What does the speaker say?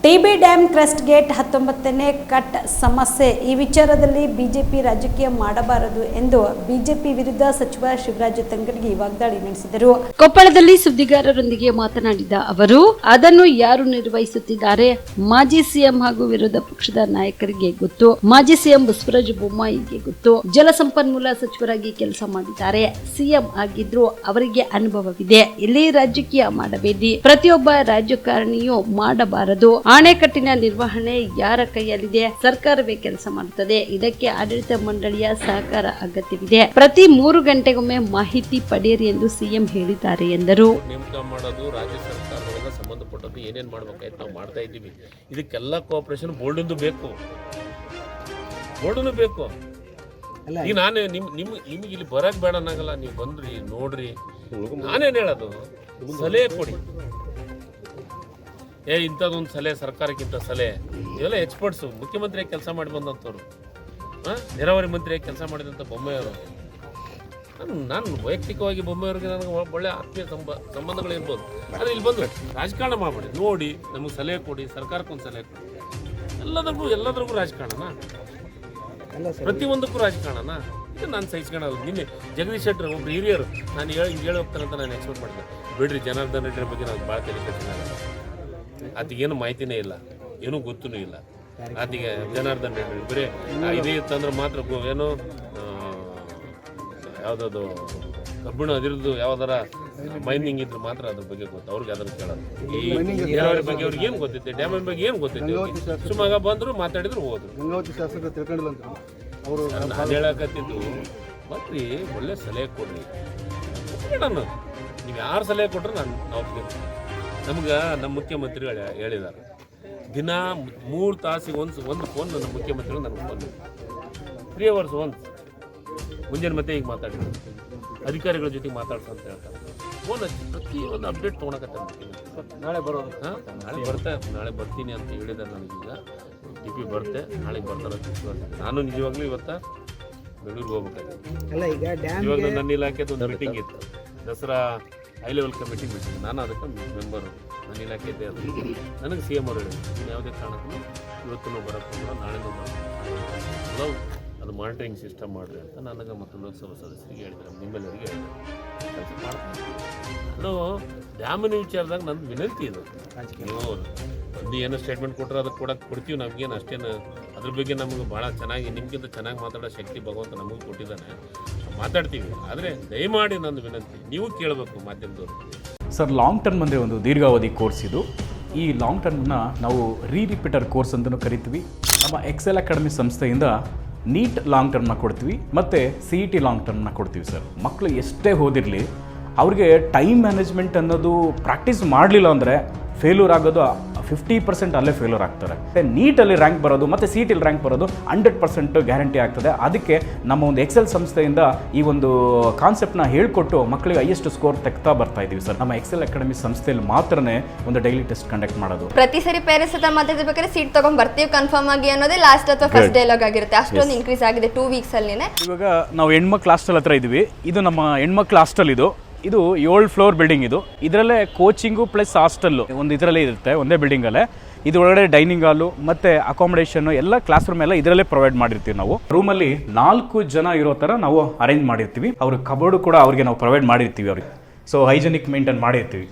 TB dam crest gate 19ನೇ cut ಸಮಸ್ಯೆ ಈ ವಿಚಾರದಲ್ಲಿ ಬಿಜೆಪಿ ರಾಜಕೀಯ ಮಾಡಬಾರದು ಎಂದು ಬಿಜೆಪಿ ವಿರುದ್ಧ ಸಚಿವ ಶಿವರಾಜ್ ತಂಗಡಗಿ ವಾಗ್ದಾಳಿ ನಡೆಸಿದರು. ಕೊಪ್ಪಳದಲ್ಲಿ ಸುದ್ದಿಗಾರರೊಂದಿಗೆ ಮಾತನಾಡಿದ ಅವರು, ಅದನ್ನು ಯಾರು ನಿರ್ವಹಿಸುತ್ತಿದ್ದಾರೆ? ಮಾಜಿ ಸಿಎಂ ಹಾಗೂ ವಿರೋಧ ಪಕ್ಷದ ನಾಯಕರಿಗೆ ಗೊತ್ತು. ಮಾಜಿ ಸಿಎಂ ಬಸವರಾಜ ಬೊಮ್ಮಾಯಿಗೆ ಗೊತ್ತು. ಜಲಸಂಪನ್ಮೂಲ ಸಚಿವರಾಗಿ ಕೆಲಸ ಮಾಡಿದ್ದಾರೆ. ಸಿಎಂ ಆಗಿದ್ರು, ಅವರಿಗೆ ಅನುಭವವಿದೆ. ಇಲ್ಲಿ ರಾಜಕೀಯ ಮಾಡಬೇಡಿ. ಪ್ರತಿಯೊಬ್ಬ ರಾಜಕಾರಣಿಯೂ ಮಾಡಬಾರದು. ಅಣೆಕಟ್ಟಿನ ನಿರ್ವಹಣೆ ಯಾರ ಕೈಯಲ್ಲಿದೆ? ಸರ್ಕಾರವೇ ಕೆಲಸ ಮಾಡುತ್ತದೆ. ಇದಕ್ಕೆ ಆಡಳಿತ ಮಂಡಳಿಯ ಸಹಕಾರ ಅಗತ್ಯವಿದೆ. ಪ್ರತಿ 3 ಗಂಟೆಗೊಮ್ಮೆ ಮಾಹಿತಿ ಪಡೆಯಿರಿ ಎಂದು ಸಿಎಂ ಹೇಳಿದ್ದಾರೆ ಎಂದರು. ನೇಮಕ ಮಾಡೋದು ರಾಜ್ಯ ಸರ್ಕಾರದೊಳಗೆ ಸಂಬಂಧಪಟ್ಟದ್ದು ಏನೇನು ಮಾಡ್ಬೇಕಾಯ್ತು ನಾವು ಮಾಡ್ತಾ ಇದ್ದೀವಿ. ಇದಕ್ಕೆಲ್ಲ ಕೋಆಪರೇಷನ್ ಬೋರ್ಡಿಂದು ಬೇಕು. ಈಗ ನಾನು ನಿಮ್ಗೆ ಇಲ್ಲಿ ಬರಕ್ ಬೇಡ ಅನ್ನಂಗಲ್ಲ. ನೀವು ಬಂದ್ರಿ ನೋಡ್ರಿ, ನಾನೇನು ಹೇಳೋದು, ಸಲಹೆ ಕೊಡಿ. ಇಂಥದ್ದೊಂದು ಸಲಹೆ, ಸರ್ಕಾರಕ್ಕಿಂತ ಸಲಹೆ, ಇವೆಲ್ಲ ಎಕ್ಸ್ಪರ್ಟ್ಸು. ಮುಖ್ಯಮಂತ್ರಿಯಾಗಿ ಕೆಲಸ ಮಾಡಿ ಬಂದಂಥವ್ರು, ನೀರಾವರಿ ಮಂತ್ರಿಯಾಗಿ ಕೆಲಸ ಮಾಡಿದಂಥ ಬೊಮ್ಮೆಯವರು. ನಾನು ವೈಯಕ್ತಿಕವಾಗಿ ಬೊಮ್ಮೆಯವ್ರಿಗೆ ನನಗೆ ಒಳ್ಳೆ ಆತ್ಮೀಯ ಸಂಬಂಧಗಳು ಇರ್ಬೋದು. ಆದರೆ ಇಲ್ಲಿ ಬಂದು ರಾಜಕಾರಣ ಮಾಡಬೇಡಿ. ನೋಡಿ, ನಮಗೆ ಸಲಹೆ ಕೊಡಿ, ಸರ್ಕಾರಕ್ಕೊಂದು ಸಲಹೆ ಕೊಡಿ. ಎಲ್ಲದ್ರಿಗೂ ರಾಜಕಾರಣನ, ಪ್ರತಿಯೊಂದಕ್ಕೂ ರಾಜಕಾರಣನ. ಇದು ನಾನು ಸಹಿಸ್ಕೊಳ್ಳೋದು. ನಿನ್ನೆ ಜಗದೀಶ್ ಶೆಟ್ಟರ್ ಒಬ್ರು ಹಿರಿಯರು ನಾನು ಹೇಳಿ ಹೋಗ್ತಾರಂತ ನಾನು ಎಕ್ಸ್ಪೆಕ್ಟ್ ಮಾಡಿದೆ. ಬಿಡ್ರಿ, ಜನಾರ್ದನ್ ರೆಡ್ಡಿ ಬಗ್ಗೆ ನಾವು ಭಾಳ ತಲೆ ಕೆಟ್ಟಿಲ್ಲ. ಆತಿಗೇನು ಮಾಹಿತಿನೇ ಇಲ್ಲ, ಏನೂ ಗೊತ್ತೂ ಇಲ್ಲ. ಆತಿಗೆ ಜನಾರ್ದನ್ ರೆಡ್ಡಿ ಬರೀ ಇದೇ ಇತ್ತಂದ್ರೆ ಮಾತ್ರ ಏನೋ ಯಾವುದಾದ್ರು ಕಬ್ಬಿಣ ಅದಿರದು ಯಾವ್ದಾರ ಮೈನಿಂಗ್ ಇದ್ರೆ ಮಾತ್ರ ಅದ್ರ ಬಗ್ಗೆ ಗೊತ್ತು. ಅವ್ರಿಗೆ ಅದನ್ನು ಕೇಳೋದು. ಈ ನೀರಾವರಿ ಬಗ್ಗೆ ಅವ್ರಿಗೆ ಏನು ಗೊತ್ತೈತೆ, ಡ್ಯಾಮಿನ ಬಗ್ಗೆ ಏನು ಗೊತ್ತೈತೆ? ಸುಮಾಗ ಬಂದರು, ಮಾತಾಡಿದ್ರು, ಹೋದ್ರು. ನಾನು ಹೇಳಕತ್ತಿದ್ದು ಮತ್ತೆ ಒಳ್ಳೆ ಸಲಹೆ ಕೊಡ್ರಿ. ನೀವು ಯಾರು ಸಲಹೆ ಕೊಟ್ರೆ ನಾವು ನಮ್ಗೆ ನಮ್ಮ ಮುಖ್ಯಮಂತ್ರಿಗಳು ಹೇಳಿದ್ದಾರೆ, ದಿನ 3 ತಾಸಿಗೆ ಒಂದು ಫೋನ್ ನನ್ನ ಮುಖ್ಯಮಂತ್ರಿಗಳು ನನಗೆ ಫೋನ್ 3 hours ಒನ್ಸ್. ಮುಂಜಾನೆ ಮತ್ತೆ ಈಗ ಮಾತಾಡಿದ್ರು, ಅಧಿಕಾರಿಗಳ ಜೊತೆಗೆ ಮಾತಾಡ್ಸೋ ಅಂತ ಹೇಳ್ತಾರೆ. ಫೋನ್ ಹಚ್ಚಿ ಪ್ರತಿಯೊಂದು ಅಪ್ಡೇಟ್ ತೊಗೊಳಕತ್ತೆ. ನಾಳೆ ಬರೋದು, ನಾಳೆ ಬರ್ತೀನಿ ಅಂತ ಹೇಳಿದ್ದಾರೆ ನನಗೀಗ. ಟಿ ಪಿ ಬರುತ್ತೆ, ನಾಳೆಗೆ ಬರ್ತಾರೆ. ನಾನು ನಿಜವಾಗ್ಲೂ ಇವತ್ತು ಬೆಂಗಳೂರಿಗೆ ಹೋಗ್ಬೇಕಾಗಿತ್ತು. ಇವಾಗ ನನ್ನ ಇಲಾಖೆದು ಒಂದು ಮೀಟಿಂಗ್ ಇತ್ತು, Dasara high level committee meeting. ನಾನು ಅದಕ್ಕೆ ಮೆಂಬರು, ನನ್ನ ಇಲಾಖೆ ಇದೆ. ಅದು ನನಗೆ ಸಿ ಎಮ್ ಅವರು ಹೇಳಿದ್ರು, ನೀವು ಯಾವುದೇ ಕಾರಣಕ್ಕೂ ಇವತ್ತು ಬರೋಕ್ಕೆ ನಾಳೆನೂ ಬರೋದು, ಅದು ಮಾನಿಟರಿಂಗ್ ಸಿಸ್ಟಮ್ ಮಾಡಿರಿ ಅಂತ ನನಗೆ ಮತ್ತು ಲೋಕಸಭಾ ಸದಸ್ಯರಿಗೆ ಹೇಳಿದ್ರು, ನಿಮ್ಮೆಲ್ಲರಿಗೆ ಹೇಳಿದ್ರು. ಕೆಲಸ ಮಾಡ್ತೀನಿ. ನಾನು ಡ್ಯಾಮಿನ ವಿಚಾರದಾಗ ನನ್ನ ವಿನಂತಿ ಇದು, ನೀವು ಒಂದು ಏನೋ ಸ್ಟೇಟ್ಮೆಂಟ್ ಕೊಟ್ಟರೆ ಅದಕ್ಕೆ ಕೊಡ್ತೀವಿ. ನಮಗೇನು ಅಷ್ಟೇನು ಅದ್ರ ಬಗ್ಗೆ ನಮಗೆ ಭಾಳ ಚೆನ್ನಾಗಿ, ನಿಮಗಿಂತ ಚೆನ್ನಾಗಿ ಮಾತಾಡೋ ಶಕ್ತಿ ಭಗವಂತ ನಮಗೂ ಕೊಟ್ಟಿದ್ದಾನೆ, ಮಾತಾಡ್ತೀವಿ. ಆದರೆ ದಯಮಾಡಿ ನನ್ನ ವಿನಂತಿ, ನೀವು ಕೇಳಬೇಕು ಮಾಧ್ಯಮದವರು. ಸರ್, ಲಾಂಗ್ ಟರ್ಮ್ ಅಂದರೆ ಒಂದು ದೀರ್ಘಾವಧಿ ಕೋರ್ಸ್ ಇದು. ಈ ಲಾಂಗ್ ಟರ್ಮ್ನ ನಾವು ರಿಪೀಟರ್ ಕೋರ್ಸ್ ಅಂತಲೂ ಕರಿತೀವಿ. ನಮ್ಮ ಎಕ್ಸೆಲ್ ಅಕಾಡೆಮಿ ಸಂಸ್ಥೆಯಿಂದ ನೀಟ್ ಲಾಂಗ್ ಟರ್ಮ್ನ ಕೊಡ್ತೀವಿ ಮತ್ತು CET ಲಾಂಗ್ ಟರ್ಮ್ನ ಕೊಡ್ತೀವಿ. ಸರ್, ಮಕ್ಕಳು ಎಷ್ಟೇ ಓದಿರಲಿ, ಅವ್ರಿಗೆ ಟೈಮ್ ಮ್ಯಾನೇಜ್ಮೆಂಟ್ ಅನ್ನೋದು ಪ್ರಾಕ್ಟೀಸ್ ಮಾಡಲಿಲ್ಲ ಅಂದರೆ ಫೇಲ್ಯೂರ್ ಆಗೋದು 50% ಅಲ್ಲೇ ಫೇಲ್ಯೂರ್ ಆಗ್ತಾರೆ. ನೀಟಲ್ಲಿ ರ್ಯಾಂಕ್ ಬರೋದು ಮತ್ತು CETಲಿ ರ್ಯಾಂಕ್ ಬರೋದು 100% ಗ್ಯಾರಂಟಿ ಆಗ್ತದೆ. ಅದಕ್ಕೆ ನಮ್ಮ ಒಂದು ಎಕ್ಸೆಲ್ ಸಂಸ್ಥೆಯಿಂದ ಈ ಒಂದು ಕಾನ್ಸೆಪ್ಟ್ನ ಹೇಳ್ಕೊಟ್ಟು ಮಕ್ಕಳಿಗೆ ಹೈಯೆಸ್ಟ್ ಸ್ಕೋರ್ ತೆಗ್ತಾ ಬರ್ತಾ ಇದ್ದೀವಿ. ಸರ್, ನಮ್ಮ ಎಕ್ಸೆಲ್ ಅಕಾಡೆಮಿ ಸಂಸ್ಥೆಯಲ್ಲಿ ಮಾತ್ರನೇ ಒಂದು ಡೈಲಿ ಟೆಸ್ಟ್ ಕಂಡಕ್ಟ್ ಮಾಡೋದು. ಪ್ರತಿ ಸರಿ ಪೇರೆಂಟ್ಸ್ ಹತ್ರ ಮಾತಾಡ್ಬೇಕಾದ್ರೆ ಸೀಟ್ ತಗೊಂಡ್ ಬರ್ತೀವಿ ಕನ್ಫರ್ಮ್ ಆಗಿ ಅನ್ನೋದೇ ಲಾಸ್ಟ್ ಅಥವಾ ಫಸ್ಟ್ ಡೈಲಾಗ್ ಆಗಿರುತ್ತೆ. ಅಷ್ಟೊಂದು ಇನ್ಕ್ರೀಸ್ ಆಗಿದೆ 2 weeks ಅಲ್ಲಿ. ಇವಾಗ ನಾವು ಹೆಣ್ಮಕ್ಳು ಹಾಸ್ಟೆಲ್ ಹತ್ರ ಇದ್ದೀವಿ. ಇದು ನಮ್ಮ ಹೆಣ್ಮಕ್ಳು ಹಾಸ್ಟೆಲ್. ಇದು 7 ಫ್ಲೋರ್ ಬಿಲ್ಡಿಂಗ್. ಇದರಲ್ಲೇ ಕೋಚಿಂಗು ಪ್ಲಸ್ ಹಾಸ್ಟೆಲ್ಲು ಒಂದು ಇದರಲ್ಲೇ ಇರುತ್ತೆ, ಒಂದೇ ಬಿಲ್ಡಿಂಗಲ್ಲೇ. ಇದು ಒಳಗಡೆ ಡೈನಿಂಗ್ ಹಾಲು ಮತ್ತು ಅಕಾಮಿಡೇಷನ್ನು ಎಲ್ಲ ಕ್ಲಾಸ್ ರೂಮ್ ಎಲ್ಲ ಇದರಲ್ಲೇ ಪ್ರೊವೈಡ್ ಮಾಡಿರ್ತೀವಿ. ನಾವು ರೂಮಲ್ಲಿ 4 ಜನ ಇರೋ ಥರ ನಾವು ಅರೇಂಜ್ ಮಾಡಿರ್ತೀವಿ. ಅವ್ರ ಕಬೋರ್ಡು ಕೂಡ ಅವ್ರಿಗೆ ನಾವು ಪ್ರೊವೈಡ್ ಮಾಡಿರ್ತೀವಿ ಅವ್ರಿಗೆ. ಸೊ ಹೈಜೆನಿಕ್ ಮೇಂಟೈನ್ ಮಾಡಿರ್ತೀವಿ.